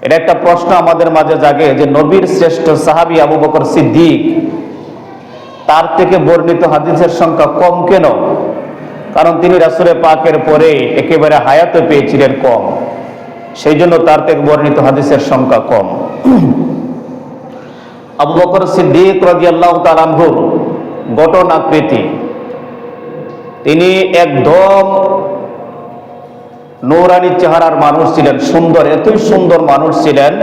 এটা একটা প্রশ্ন আমাদের মাঝে জাগে যে নবীর শ্রেষ্ঠ সাহাবী আবু বকর সিদ্দিক, তার থেকে বর্ণিত হাদিসের সংখ্যা কম কেন? কারণ তিনি রাসূলের পাকের পরে একেবারে হায়াতে পেয়েছিলেন কম, সেই জন্য তার থেকে বর্ণিত হাদিসের সংখ্যা কম। আবু বকর সিদ্দিক রাদিয়াল্লাহু তাআলা আনহুর গঠন আকৃতি, তিনি একদম নূরানি চেহারার মানুষ ছিলেন, সুন্দর, এতই সুন্দর মানুষ ছিলেন,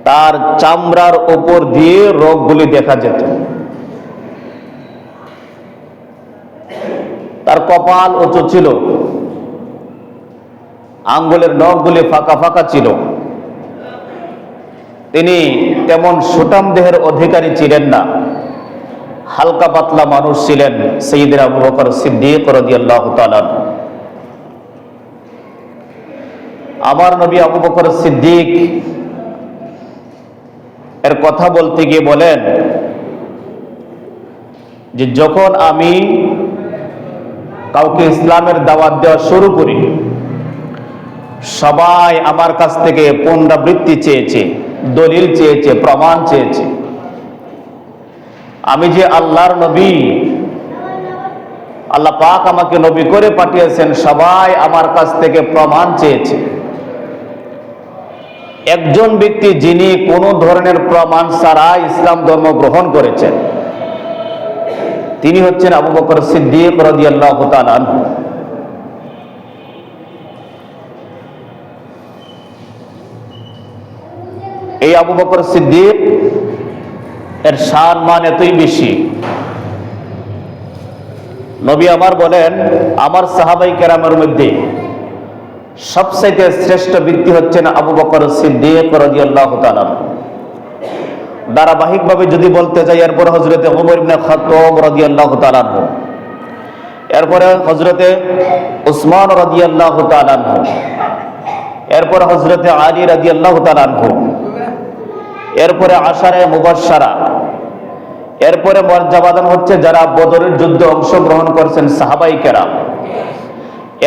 তার চামড়ার উপর দিয়ে রোগগুলি দেখা যেত। তার কপাল উঁচু ছিল, আঙ্গুলের নখগুলি ফাঁকা ফাঁকা ছিল। তিনি তেমন সুঠাম দেহের অধিকারী ছিলেন না, হালকা পাতলা মানুষ ছিলেন সাইয়্যিদনা আবু বকর সিদ্দিক রাদিয়াল্লাহু তাআলা। আমার নবী আবু বকর সিদ্দিক এর কথা বলতে গিয়ে বলেন যে যখন আমি কাউকে ইসলামের দাওয়াত দেওয়া শুরু করি, সবাই আমার কাছ থেকে পুনরাবৃত্তি চেয়েছে, দলিল চেয়েছে, প্রমাণ চেয়েছে। আমি যে আল্লাহর নবী, আল্লাহ পাক আমাকে নবী করে পাঠিয়েছেন, সবাই আমার কাছ থেকে প্রমাণ চেয়েছে। একজন ব্যক্তি যিনি কোনো ধরনের প্রমাণ ছাড়া ইসলাম ধর্ম গ্রহণ করেছেন, তিনি হচ্ছেন আবু বকর সিদ্দিক রাদিয়াল্লাহু তাআলা আনহু। এই আবু বকর সিদ্দিক এর শান মান এতই বেশি, নবী আমার বলেন আমার সাহাবায়ে কেরামের মধ্যে সবচেয়ে শ্রেষ্ঠ ব্যক্তি হচ্ছেন আবু বকর সিদ্দিক রাদিয়াল্লাহু তাআলা। ধারাবাহিকভাবে যদি বলতে যাই, এরপরে হযরতে ওমর ইবনে খাত্তাব রাদিয়াল্লাহু তাআলা, এরপরে হযরতে উসমান রাদিয়াল্লাহু তাআলা, এরপর হযরতে আলী রাদিয়াল্লাহু তাআলা, এরপরে আশারে মুবাশশারা, এরপরে মর্যাদাবান হচ্ছে যারা বদরের যুদ্ধে অংশগ্রহণ করেছেন সাহাবায়ে কেরাম,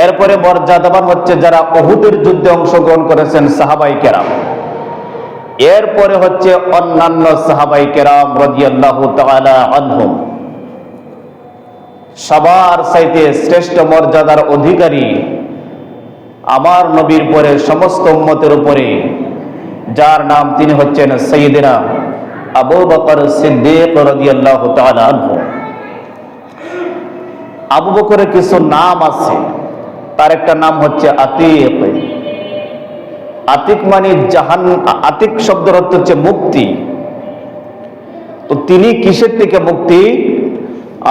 এরপরে মর্যাদাবান হচ্ছে যারা উহুদের যুদ্ধে অংশগ্রহণ করেছেন সাহাবায়ে কেরাম, এরপরে হচ্ছে অন্যান্য সাহাবায়ে কেরাম রাদিয়াল্লাহু তাআলা আনহুম। সবার চাইতে শ্রেষ্ঠ মর্যাদার অধিকারী আমার নবীর পরে সমস্ত উম্মতের উপরে যার নাম, তিনি হচ্ছেন সাইয়্যিদনা আবু বকর সিদ্দিক রাদিয়াল্লাহু তাআলা আনহু। আবু বকরের কিছু নাম আছে, তার একটা নাম হচ্ছে আতিক। আতিক মানে আতিক শব্দের অর্থ হচ্ছে মুক্তি। তো তিনি কিসের থেকে মুক্তি?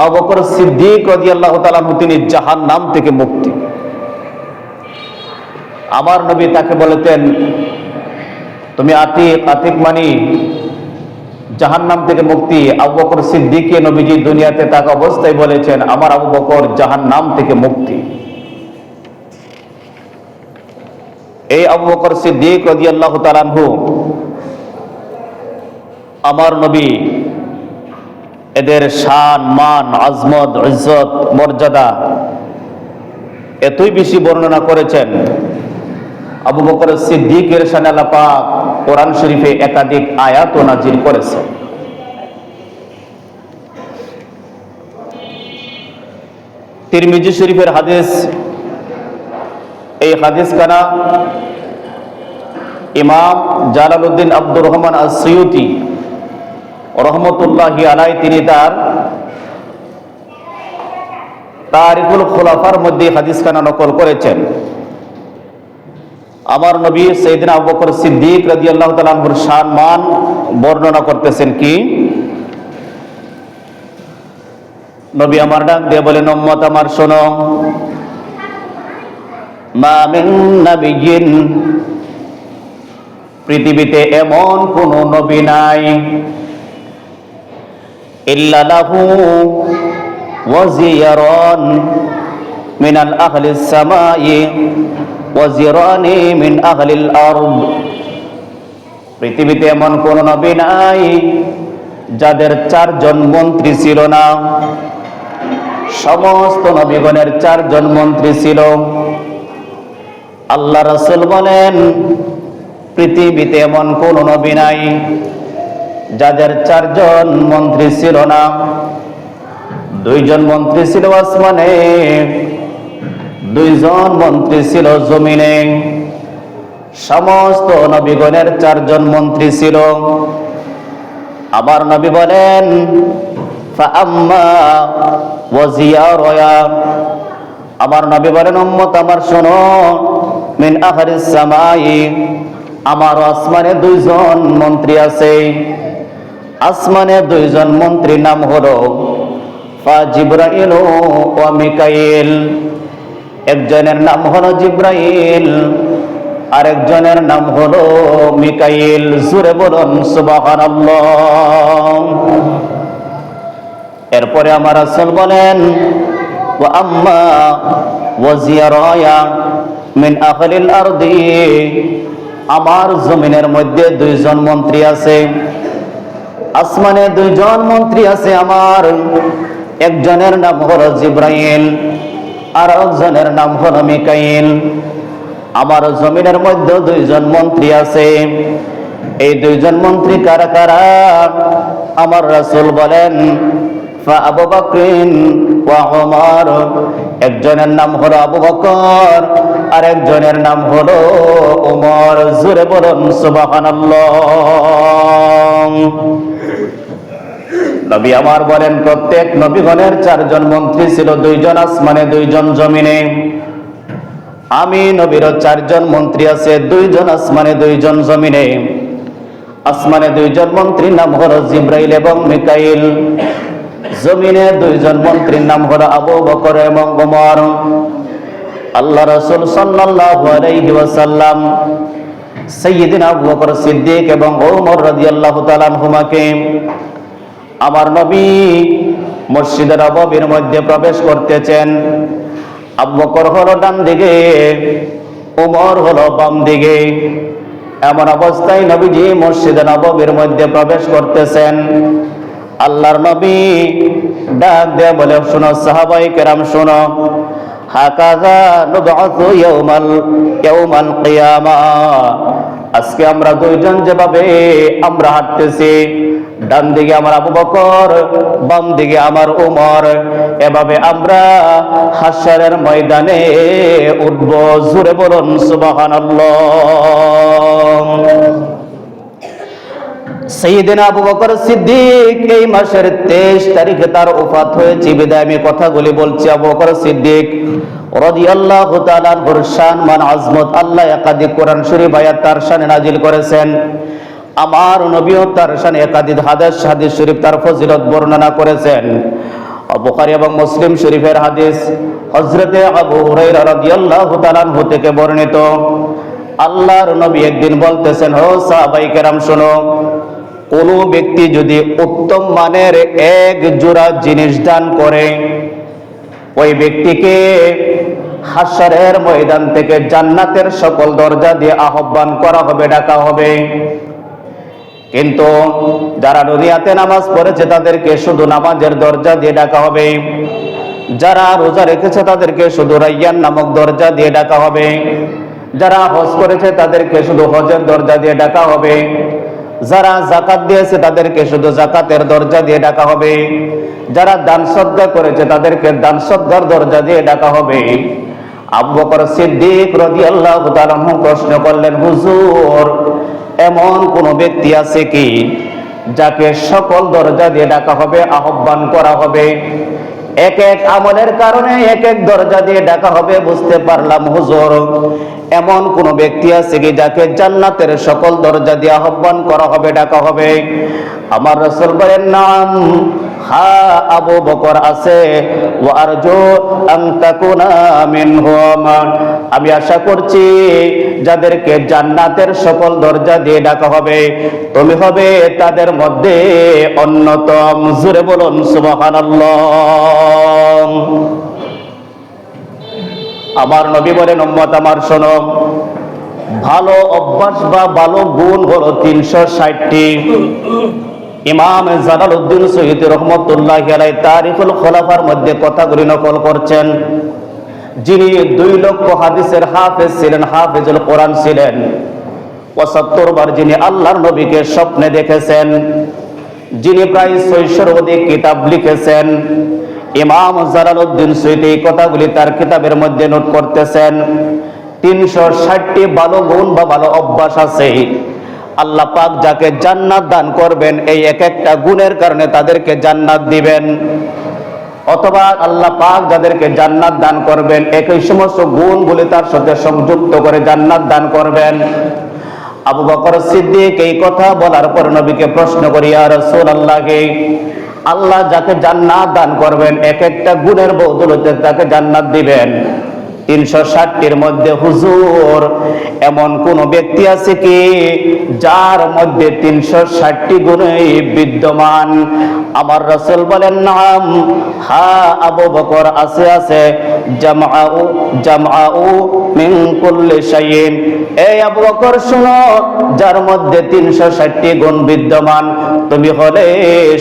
আবু বকর সিদ্দিক রাদিয়াল্লাহু তাআলা আনহু তিনি জাহান্নাম থেকে মুক্তি। আমার নবী তাকে বলতেন তুমি আতিক। আতিক মানে জাহান্নাম থেকে মুক্তি। আবু বকর সিদ্দিককে নবীজি দুনিয়াতে থাকা অবস্থায় বলেছেন আমার আবু বকর জাহান্নাম থেকে মুক্তি। এই আবু বকর সিদ্দিক রাদিয়াল্লাহু তাআলা আনহু আমার নবী এদের শান মান আজমত ইজ্জত মর্যাদা এতই বেশি বর্ণনা করেছেন। আবু বকর সিদ্দিকের শানে আল্লাহ পাক কোরআন শরীফে একাধিক আয়াত নাজিল করেছেন। তিরমিজি শরীফের হাদিস, এই হাদিস কানা ইমাম জালালউদ্দিন আব্দুর রহমান আস-সুয়ুতি রহমতুল্লাহি আলাইহি তিনি তার তারিকুল খুলাফার মধ্যে হাদিস কানা নকল করেছেন। আমার নবী সাইয়েদনা আবু বকর সিদ্দিক রাদিয়াল্লাহু তাআলা আনহুর শান মান বর্ণনা করতেছেন কি? নবী আমার ডাক দিয়ে বলেন উম্মত আমার শোনো, মা মিন নাবিয়্যিন, পৃথিবীতে এমন কোন নবী নাই, ইল্লা লাহু ওয়াজিরান মিনাল আহলিস সামাই ওয়াজিরানি মিন আহলিল আরদ। পৃথিবীতে এমন কোন নবী নাই যাদের চারজন মন্ত্রী ছিল না। সমস্ত নবীগণের চারজন মন্ত্রী ছিল। আল্লাহ রাসূল বলেন পৃথিবীতে এমন কোন নবী নাই যাদের 4 জন মন্ত্রী ছিল না। 2 জন মন্ত্রী ছিল আসমানে, 2 জন মন্ত্রী ছিল জমিনে। সমস্ত নবীগণের 4 জন মন্ত্রী ছিল। আবার নবী বলেন, ফাআম্মা ওয়াজিয়ারয়া, আমার নবী বলেন, উম্মত আমার শোনো, মিন আখরিস সামাই, আমার আসমানে 2 জন মন্ত্রী আছে। আসমানে 2 জন মন্ত্রীর নাম হলো জিবরাইল ও মিকাইল। একজনের নাম হলো জিবরাইল, আরেকজনের নাম হলো মিকাইল। জোরে বলুন সুবহানাল্লাহ। এরপরে আমার রাসূল বলেন, ওয়া আম্মা ওয়াজিয়ারায়া মিন আহলিল আরদি, আমার জমিনের মধ্যে 2 জন মন্ত্রী আছে। আসমানে 2 জন মন্ত্রী আছে আমার, একজনের নাম হলো জিবরাইল, আর একজনের নাম হলো মিকাইল। আমার জমিনের মধ্যে 2 জন মন্ত্রী আছে। এই 2 জন মন্ত্রী কারা কারা? আমার রাসূল বলেন, ফা আবু বকর ওয়া ওমর, একজনের নাম হলো আবু বকর, আর একজনের নাম হলো ওমর। জোরে বলুন সুবহানাল্লাহ। নবী আমার বলেন, প্রত্যেক নবীগণের 4 জন মন্ত্রী ছিল, 2 জন আসমানে, 2 জন জমিনে। আমি নবীর 4 জন মন্ত্রী আছে, 2 জন আসমানে, 2 জন জমিনে। আসমানে 2 জন মন্ত্রীর নাম হলো জিবরাইল এবং মিকাইল। জমিনে 2 জন মন্ত্রীর নাম হলো আবু বকর এবং ওমর। আল্লাহ রাসূল সাল্লাল্লাহু আলাইহি ওয়াসাল্লাম সাইয়্যিদিনা আবু বকর সিদ্দিক এবং ওমর রাদিয়াল্লাহু তাআলা আনহুমাকে আমার নবী মসজিদের নববীর মধ্যে প্রবেশ করতেছেন। আবু বকর হলো ডান দিকে, ওমর হলো বাম দিকে। এমন অবস্থায় নবীজি মসজিদে নববীর মধ্যে প্রবেশ করতেছেন। আল্লাহর নবী ডাক দিয়ে বলে, শোনো সাহাবায়ে কেরাম, শোনো, হাকাযা নুবআসু ইয়াউমাল কিয়ামা, আজকে আমরা 2 জন যেভাবে আমরা হাঁটতেছি, ডান দিকে আমার আবু বকর, বাম দিকে আমার ওমর, এভাবে আমরা হাশরের ময়দানে উঠব। জোরে বলুন সুবহানাল্লাহ। সাইয়্যিদিনা আবু বকর সিদ্দিক এই মাসের 23 তারিখে তার ওফাত হয়েছে। বিদায় আমি কথাগুলি বলছি। আবু বকর সিদ্দিক রাদিয়াল্লাহু তাআলা আনহুর শান মান আজমত আল্লাহ একাধিক কোরআন শরীফ আয়াত তার শানে নাজিল করেছেন। আমার নবীও তার শানে একাধিক হাদিস শরীফ তার ফজিলত বর্ণনা করেছেন। বুখারী এবং মুসলিম শরীফের হাদিস হযরতে আবু হুরায়রা রাদিয়াল্লাহু তাআলা আনহু থেকে বর্ণিত। আল্লাহর নবী একদিন বলতেছেন, ও সাহাবায়ে কেরাম শোনো, কোন ব্যক্তি যদি উত্তম মানের 1 জোড়া জিনিস দান করে, ওই ব্যক্তিকে হাশরের ময়দান থেকে জান্নাতের সকল দরজা দিয়ে আহ্বান করা হবে, ডাকা হবে। কিন্তু যারা দুনিয়াতে নামাজ পড়েছে তাদেরকে শুধু নামাজের দরজা দিয়ে ডাকা হবে। যারা রোজা রেখেছে তাদেরকে শুধু রায়্যান নামক দরজা দিয়ে ডাকা হবে। যারা হজ করেছে তাদেরকে শুধু হজের দরজা দিয়ে ডাকা হবে। যারা যাকাত দিয়েছে তাদেরকে শুধু যাকাতের দরজা দিয়ে ডাকা হবে। যারা দান সদকা করেছে তাদেরকে দান সদকার দরজা দিয়ে ডাকা হবে। আবু বকর সিদ্দিক রাদিয়াল্লাহু তাআলা প্রশ্ন করলেন, হুজুর, এমন কোন ব্যক্তি আছে কি যাকে সকল দরজা দিয়ে ডাকা হবে, আহ্বান করা হবে? এক এক আমলের কারণে এক এক দরজা দিয়ে ডাকা হবে, বুঝতে পারলাম হুজুর। এমন কোন ব্যক্তি আছে কি যাকে জান্নাতের সকল দরজা দিয়ে আহ্বান করা হবে, ডাকা হবে? আমার রাসূল বলেন, নাম, হ্যাঁ আবু বকর আছে। ওয়া আরজু আন তাকুনা মিনহুম, আমি আশা করছি যাদেরকে জান্নাতের সকল দরজা দিয়ে ডাকা হবে তুমি হবে তাদের মধ্যে অন্যতম। জোরে বলুন সুবহানাল্লাহ। আমার নবী বলেন, উম্মত আমার শোনো, ভালো অভ্যাস বা ভালো গুণ হলো 360টি। ইমাম জালালউদ্দিন সৈয়দী রহমাতুল্লাহি আলাইহি তারিখুল খোলাফার মধ্যে কথাগুলি নকল করছেন। যিনি 2 লক্ষ হাদিসের হাফেজ ছিলেন, হাফেজুল কোরআন ছিলেন, 75 বার যিনি আল্লাহর নবীকে স্বপ্নে দেখেছেন, যিনি প্রায় 600-এর অধিক কিতাব লিখেছেন, ইমাম জালালউদ্দিন সুয়ুতী এই কথাগুলি তার কিতাবের মধ্যে নোট করতেছেন। 360টি ভালো গুণ বা ভালো অভ্যাস আছে। আল্লাহ পাক যাকে জান্নাত দান করবেন এই এক একটা গুণের কারণে তাদেরকে জান্নাত দিবেন, অথবা আল্লাহ পাক যাদেরকে জান্নাত দান করবেন একই সমস্ত গুণগুলি তার সাথে সংযুক্ত করে জান্নাত দান করবেন। আবু বকর সিদ্দিক এই কথা বলার পর নবীকে প্রশ্ন করি, ইয়া রাসূলুল্লাহ, আল্লাহ যাকে জান্নাত দান করবেন এক একটা গুণের বদৌলতে তাকে জান্নাত দিবেন, 360টির মধ্যে হুজুর এমন কোন ব্যক্তি আছে কি যার মধ্যে 360টি গুণই বিদ্যমান? আমার রাসূল বলেন, নাম, হ্যাঁ আবু বকর, আছে আছে। জামআউ মিন কুল্লি শাইইন, এই আবু বকর শুনো, যার মধ্যে 360টি গুণ বিদ্যমান তুমি হলে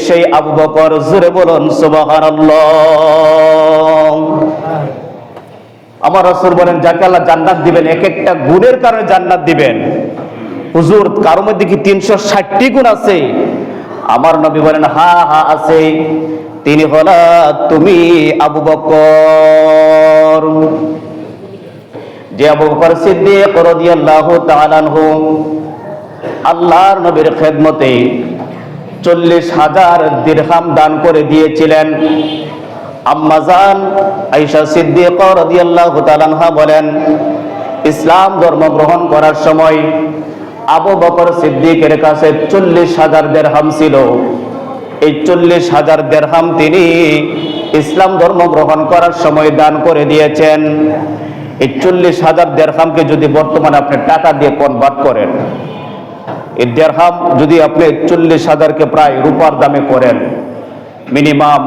সেই আবু বকর। জোরে বলুন সুবহানাল্লাহ। আমার রাসূল বলেন, যাকে আল্লাহ জান্নাত দিবেন এক একটা গুণের কারণে জান্নাত দিবেন। হুজুর কার মধ্যে কি 360টি গুণ আছে? আমার নবী বলেন, হ্যাঁ হ্যাঁ আছে। তিনি হলো তুমি আবু বকর। যে আবু বকর সিদ্দিক রাদিয়াল্লাহু তাআলা আনহু আল্লাহর নবীর খেদমতে 40,000 দিরহাম দান করে দিয়েছিলেন। আম্মাজান আয়েশা সিদ্দিকা রাদিয়াল্লাহু তাআলা আনহা বলেন, ইসলাম ধর্ম গ্রহণ করার সময় আবু বকর সিদ্দিকের কাছে 40,000 দিরহাম ছিল। এই 40,000 দিরহাম তিনি ইসলাম ধর্ম গ্রহণ করার সময় দান করে দিয়েছেন। এই 40,000 দিরহামকে যদি বর্তমানে আপনি টাকা দিয়ে কনভার্ট করেন, এই দিরহাম যদি আপনি 40,000কে প্রায় রূপার দামে করেন, মিনিমাম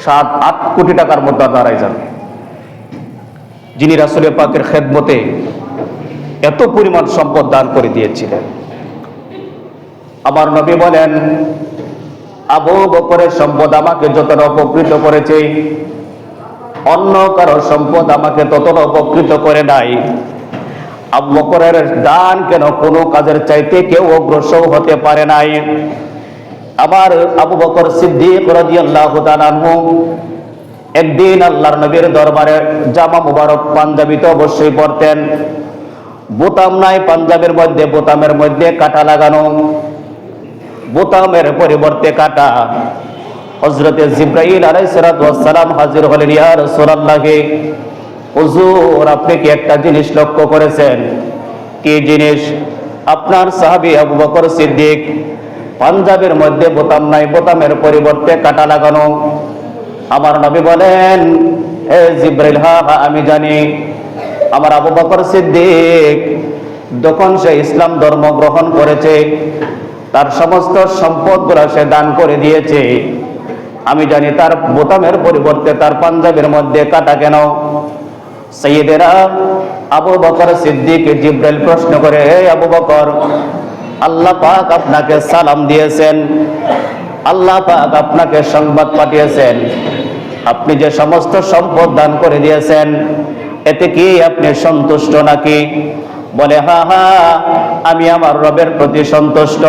7-8 কোটি টাকার মধ্যে দাঁড়ায় যান। যিনি রাসূল পাকের খেদমতে এত পরিমাণ সম্পদ দান করে দিয়েছিলেন। আমার নবী বলেন, আবু বকরের সম্পদ আমাকে যতটা উপকৃত করেছে, অন্য কারো সম্পদ আমাকে ততটা উপকৃত করে নাই। আবু বকরের দান কেন কোনো কাজের চাইতে কেউ অগ্রসর হতে পারে নাই। আমার আবু বকর সিদ্দিক রাদিয়াল্লাহু তাআলা আনহু একদিন আল্লাহর নবীর দরবারে জামা মুবারক পাঞ্জাবি তো অবশ্যই পরতেন, বোতাম নাই পাঞ্জাবের মধ্যে, বোতামের মধ্যে কাটা লাগানো, বোতামের পরিবর্তে কাটা। হযরতে জিবরাইল আলাইহিস সালাম হাজির হলেন, ইয়া রাসূলুল্লাহ, হুজুর আপনি কি একটা জিনিস লক্ষ্য করেছেন? কি জিনিস? আপনার সাহাবী আবু বকর সিদ্দিক পাঞ্জাবের মধ্যে বোতাম নাই, বোতামের পরিবর্তে কাটা লাগানো। আমার নবী বলেন, হে জিবরাইল, হ্যাঁ হ্যাঁ আমি জানি। আমার আবু বকর সিদ্দিক যখন সে ইসলাম ধর্ম গ্রহণ করেছে, তার সমস্ত সম্পদগুলো সে দান করে দিয়েছে। আমি জানি তার বোতামের পরিবর্তে তার পাঞ্জাবের মধ্যে কাটা কেন। সাইয়েদেরা আবু বকর সিদ্দিক জিবরাইল প্রশ্ন করে, হে আবু বকর, আল্লাহ পাক আপনাকে সালাম দিয়েছেন, আল্লাহ পাক আপনাকে সংবাদ পাঠিয়েছেন, আপনি যে সমস্ত সম্পদ দান করে দিয়েছেন এতে কি আপনি সন্তুষ্ট নাকি? বলে, হ্যাঁ হ্যাঁ আমি আমার রবের প্রতি সন্তুষ্ট,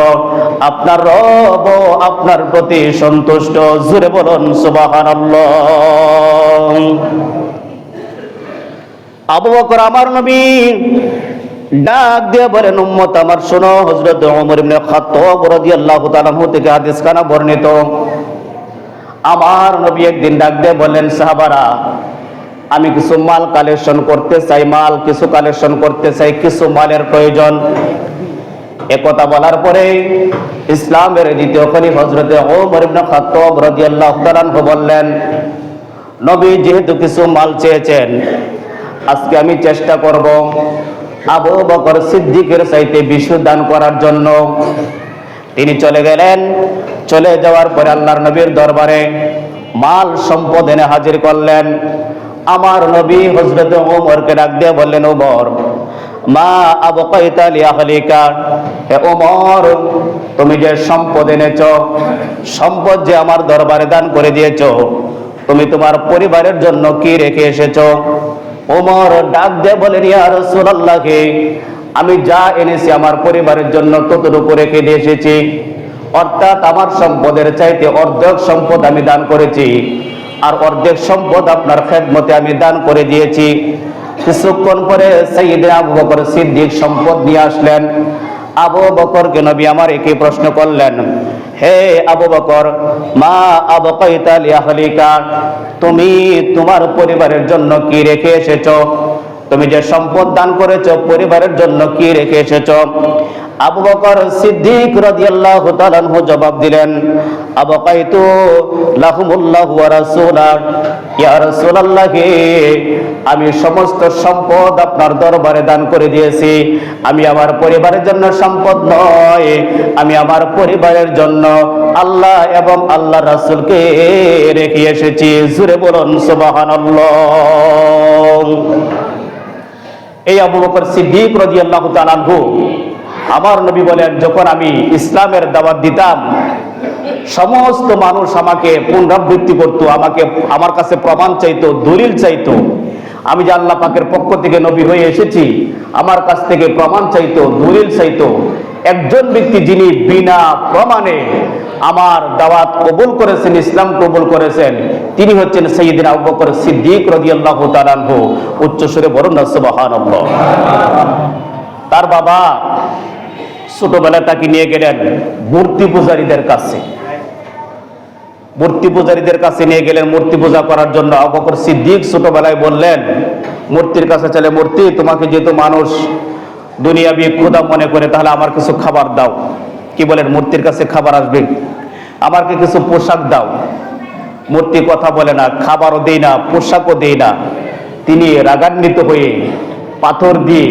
আপনার রব আপনার প্রতি সন্তুষ্ট। জোরে বলুন সুবহানাল্লাহ। আবু বকর আমার নবী ডাক দিয়ে বলেন, উম্মত আমার শোনো, হযরত ওমর ইবনে খাত্তাব রাদিয়াল্লাহু তাআলা আনহু থেকে হাদিস খানা বর্ণিত। আমার নবী একদিন ডাক দিয়ে বললেন, সাহাবারা, আমি কিছু মাল কালেকশন করতে চাই, কিছু কালেকশন করতে চাই, কিছু মালের প্রয়োজন। একথা বলার পরে ইসলামের দ্বিতীয় খলিফা হযরত ওমর ইবনে খাত্তাব রাদিয়াল্লাহু তাআলা আনহু বললেন, নবী যেহেতু কিছু মাল চেয়েছেন, আজকে আমি চেষ্টা করব আবু বকর সিদ্দিকের চাইতে বেশি দান করার জন্য। তিনি চলে গেলেন। চলে যাওয়ার পরে আল্লাহর নবীর দরবারে মাল সম্পদ এনে হাজির করলেন। আমার নবী হযরত ওমরকে ডাক দিয়ে বললেন, ওমর, মা আবকাইতা লি আহলিকা, হে ওমর, তুমি যে সম্পদ এনেছো, সম্পদ যে আমার দরবারে দান করে দিয়েছো, তুমি তোমার পরিবারের জন্য কি রেখে এসেছো? ওমর ডাক দিয়ে বলেন, ইয়া রাসূলুল্লাহ, আমি যা এনেছি আমার পরিবারের জন্য ততটুকু রেখে দিয়ে এসেছি, অর্থাৎ আমার সম্পদের চাইতে অর্ধেক সম্পদ আমি দান করেছি, আর অর্ধেক সম্পদ আপনার খেদমতে আমি দান করে দিয়েছি। কিছুক্ষণ পরে সাইয়েদনা আবু বকর সিদ্দিক সম্পদ নিয়ে আসলেন। আবু বকরকে নবী আমার একই প্রশ্ন করলেন, হে আবু বকর, মা আবকাইতা লিআহলিকা, তুমি তোমার পরিবারের জন্য কি রেখে এসেছো? তুমি যে সম্পদ দান করেছো পরিবারের জন্য কি রেখে এসেছো? আবু বকর সিদ্দিক রাদিয়াল্লাহু তাআলা আনহু জবাব দিলেন, আবকাইতু লাহুমুল্লাহু ওয়া রাসূলুহু, ইয়া রাসূলুল্লাহ, আমি সমস্ত সম্পদ আপনার দরবারে দান করে দিয়েছি। আমি আমার পরিবারের জন্য সম্পদ নয়, আমি আমার পরিবারের জন্য আল্লাহ এবং আল্লাহর রাসূলকে রেখে এসেছি। জোরে বলুন সুবহানাল্লাহ। এই আবু বকর সিদ্দিক রাদিয়াল্লাহু তাআলা আনহু, আমার নবী বলেন, যখন আমি ইসলামের দাওয়াত দিতাম সমস্ত মানুষ আমাকে পুনরাবৃত্তি করত, আমার কাছে প্রমাণ চাইতো, দলিল চাইতো। আমি যে আল্লাহ পাকের পক্ষ থেকে নবী হয়ে এসেছি, আমার কাছ থেকে প্রমাণ চাইতো, দলিল চাইতো। একজন ব্যক্তি যিনি বিনা প্রমাণে আমার দাওয়াত কবুল করেছেন, ইসলাম কবুল করেছেন, তিনি হচ্ছেন সাইয়েদনা আবু বকর সিদ্দিক রাদিয়াল্লাহু তাআলা আনহু। উচ্চ সুরে বলুন না সুবহানাল্লাহ। তার বাবা ছোটবেলায় তাকে নিয়ে গেলেন মূর্তি পূজারীদের কাছে। মূর্তি পূজারীদের কাছে নিয়ে গেলেন মূর্তি পূজা করার জন্য। আবু বকর সিদ্দিক ছোটবেলায় বললেন, মূর্তির কাছে চলে, মূর্তি, তোমাকে যেহেতু মানুষ দুনিয়াবি খোদা মনে করে, তাহলে আমার কিছু খাবার দাও। কি বলেন, মূর্তির কাছে খাবার আসবে? আমাকে কিছু পোশাক দাও। মূর্তি কথা বলে না, খাবারও দেই না, পোশাকও দেই না। তিনি রাগান্বিত হয়ে পাথর দিয়ে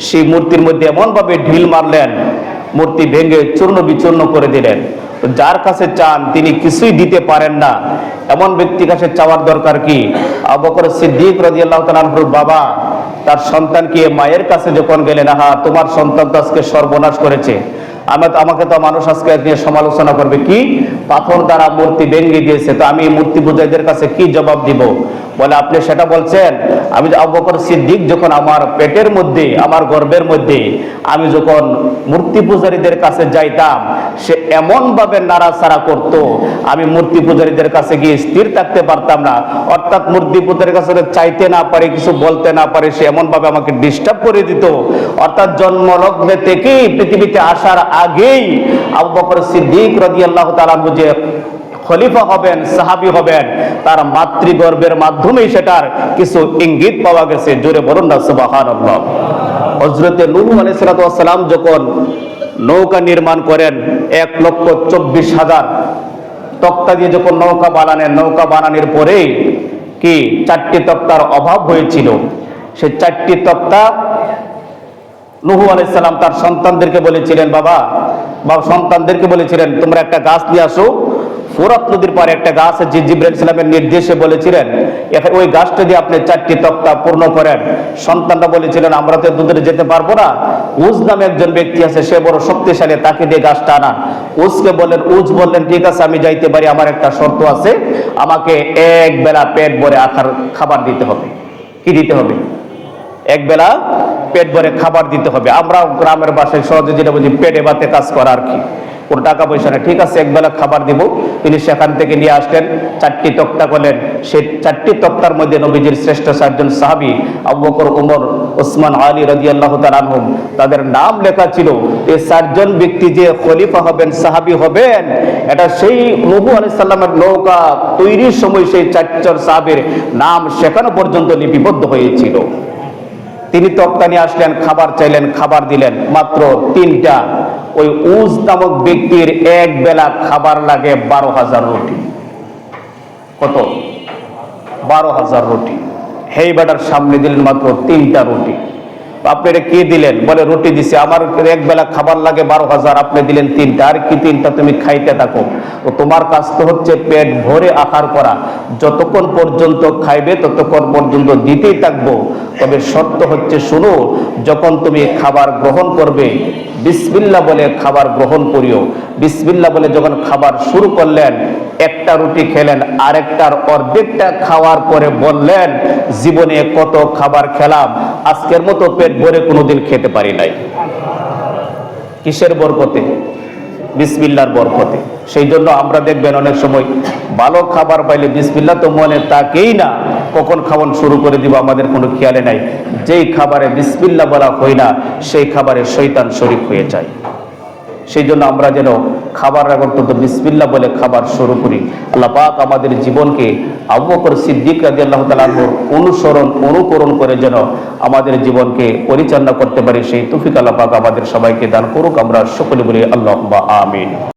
সেই মূর্তির মধ্যে এমনভাবে ঢিল মারলেন, মূর্তি ভেঙে চূর্ণ বিচূর্ণ করে দিলেন। যার কাছে চান তিনি কিছুই দিতে পারেন না, এমন ব্যক্তির কাছে চাওয়ার দরকার কি? আবু বকর সিদ্দিক রাদিয়াল্লাহু তাআলা আনহুর বাবা তার সন্তানকে মায়ের কাছে যখন গেলেন, আহা, তোমার সন্তান তো আজকে সর্বনাশ করেছে, আমাকে তো মানুষ আজকে নিয়ে সমালোচনা করবে, কি পাথর দ্বারা মূর্তি ভেঙে দিয়েছে, তো আমি মূর্তি পূজারীদের কাছে কি জবাব দিব? বলে, আপনি সেটা বলছেন? আমি আবু বকর সিদ্দিক যখন আমার পেটের মধ্যে, আমার গর্ভের মধ্যে আমি যখন মূর্তি পূজারীদের কাছে যাইতাম, সে এমন ভাবে নাড়াচাড়া করত, আমি মূর্তি পূজারীদের কাছে গিয়ে স্থির থাকতে পারতাম না। অর্থাৎ মূর্তি পূজারীর কাছে চাইতে না পারে, কিছু বলতে না পারে, সে এমন ভাবে আমাকে ডিস্টার্ব করে দিত। অর্থাৎ জন্মলগ্নে থেকেই, পৃথিবীতে আসার আগেই আবু বকর সিদ্দিক রাদিয়াল্লাহু তাআলা আনহু যে খলিফা হবেন, সাহাবী হবেন, তার মাতৃগর্ভের মাধ্যমেই সেটার কিছু ইঙ্গিত পাওয়া গেছে। জোরে বলুন না সুবহানাল্লাহ। হযরতে নূহ আলাইহিস সালাম যখন নৌকা নির্মাণ করেন, 1,24,000 তক্তা দিয়ে যখন নৌকা বানালেন, নৌকা বানানোর পরেই কি 4টি তক্তার অভাব হয়েছিল। সেই 4টি তক্তা নূহ আলাইহিস সালাম তার সন্তানদেরকে বলেছিলেন, বাবা সন্তানদেরকে বলেছিলেন, তোমরা একটা গাছ নিয়ে আসো। ফোরাত নদীর পারে একটা গাছ আছে, জিবরাইল সালামের নির্দেশে বলেছিলেন, ওই গাছটা দিয়ে আপনি 4টি তক্তা পূর্ণ করেন। সন্তানরা বলেছিলেন, আমরা তো দুধরে যেতে পারবো না, উজ নামে একজন ব্যক্তি আছে, সে বড় শক্তিশালী, তাকে দিয়ে গাছটা আনান। উজ বললেন, ঠিক আছে, আমি যাইতে পারি, আমার একটা শর্ত আছে, আমাকে এক বেলা পেট ভরে খাবার দিতে হবে। কি দিতে হবে? এক বেলা পেট ভরে খাবার দিতে হবে। আমরা গ্রামের বাসায় সহজে যেটা বুঝি, পেটে ভাতে কাজ করা আর কি, কোনো টাকা পয়সা নেই। ঠিক আছে, এক বেলা খাবার দিব। তিনি সেখান থেকে নিয়ে আসলেন, 4টি তক্তা করলেন। সেই 4টি তক্তার মধ্যে নবীজির শ্রেষ্ঠ 4জন সাহাবী আবু বকর, ওমর, ওসমান, আলী রাদিয়াল্লাহু তাআলা আনহুম, তাদের নাম লেখা ছিল। এই 4জন ব্যক্তি যে খলিফা হবেন, সাহাবী হবেন, এটা সেই নূহ আলাইহিস সালামের নৌকা তৈরির সময় সেই 4জন সাহাবীর নাম সেখানে পর্যন্ত লিপিবদ্ধ হয়েছিল। তিনি তক্তা নিয়ে আসলেন, খাবার চাইলেন, খাবার দিলেন, মাত্র 3টা। ওই উজ নামক ব্যক্তির এক বেলা খাবার লাগে 12,000 রুটি। কত? 12,000 রুটি। হেই বেটার সামনে দিলেন মাত্র 3টা রুটি। আপনি এটা কি দিলেন? বলে, রুটি দিছে, আমার এক বেলা খাবার লাগে 12,000, আপনি দিলেন 3টা। আর কি 3টা? তুমি খাইতে থাকো। তো তোমার কাজ তো হচ্ছে পেট ভরে আহার করা, যতক্ষণ পর্যন্ত খাইবে ততক্ষণ পর্যন্ত দিতেই থাকবো। তবে শর্ত হচ্ছে, শুনো, যখন তুমি খাবার গ্রহণ করবে বিসমিল্লাহ বলে খাবার গ্রহণ করিও। বিসমিল্লাহ বলে যখন খাবার শুরু করলেন, একটা রুটি খেলেন, আরেকটার অর্ধেকটা খাওয়ার পরে বললেন, জীবনে কত খাবার খেলাম, আজকের মতো পেট ভরে কোনোদিন খেতে পারি নাই। কিসের বরকতে? বিসমিল্লাহর বরকতে। সেই জন্য আমরা দেখবেন অনেক সময় ভালো খাবার পাইলে বিসমিল্লাহ তো মনে তাকেই না, কখন খাওয়ান শুরু করে দিব আমাদের কোনো খেয়ালে নাই। যেই খাবারে বিসমিল্লাহ বলা হয় না, সেই খাবারে শয়তান শরীক হয়ে যায়। সেই জন্য আমরা যেন খাবার আগে অন্তত বিসমিল্লাহ বলে খাবার শুরু করি। আল্লাহ পাক আমাদের জীবনকে আবু বকর সিদ্দিক রাদিয়াল্লাহু তাআলা আনহুর অনুকরণ করে যেন আমাদের জীবনকে পরিচালনা করতে পারি, সেই তৌফিক আল্লাহ পাক আমাদের সবাইকে দান করুক। আমরা সকলে বলি আল্লাহুম্মা আমিন।